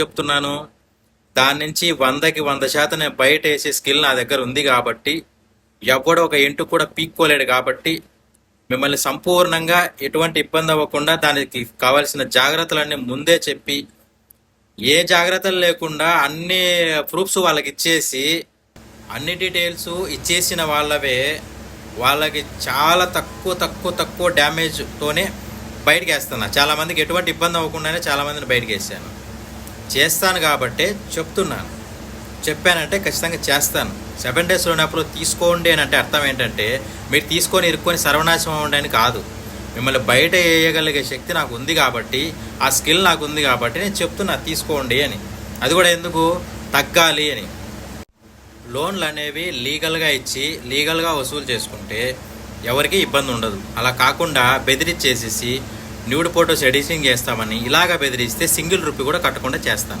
చెప్తున్నాను. దాని నుంచి 100కి 100% నేను బయట వేసే స్కిల్ నా దగ్గర ఉంది కాబట్టి ఎవడో ఒక ఇంటు కూడా పీక్కోలేడు కాబట్టి మిమ్మల్ని సంపూర్ణంగా ఎటువంటి ఇబ్బంది అవ్వకుండా దానికి కావాల్సిన జాగ్రత్తలన్నీ ముందే చెప్పి ఏ జాగ్రత్తలు లేకుండా అన్ని ప్రూఫ్స్ వాళ్ళకి ఇచ్చేసి అన్ని డీటెయిల్స్ ఇచ్చేసిన వాళ్ళకి చాలా తక్కువ డ్యామేజ్తోనే బయటకు వేస్తున్నా. చాలామందికి ఎటువంటి ఇబ్బంది అవ్వకుండానే చాలామందిని బయటకు వేసాను. చేస్తాను కాబట్టే చెప్తున్నాను. చెప్పానంటే ఖచ్చితంగా చేస్తాను. 7 days ఉన్నప్పుడు తీసుకోండి అని అంటే అర్థం ఏంటంటే మీరు తీసుకొని ఇరుక్కొని సర్వనాశనం అవ్వండి కాదు. మిమ్మల్ని బయట వేయగలిగే శక్తి నాకు ఉంది కాబట్టి, ఆ స్కిల్ నాకు ఉంది కాబట్టి నేను చెప్తున్నా తీసుకోండి అని. అది కూడా ఎందుకు, తగ్గాలి అని. లోన్లు అనేవి లీగల్గా ఇచ్చి లీగల్గా వసూలు చేసుకుంటే ఎవరికి ఇబ్బంది ఉండదు. అలా కాకుండా బెదిరించేసేసి న్యూడ్ ఫొటోస్ ఎడిటింగ్ చేస్తామని ఇలాగా బెదిరిస్తే సింగిల్ రూపీ కూడా కట్టకుండా చేస్తాను.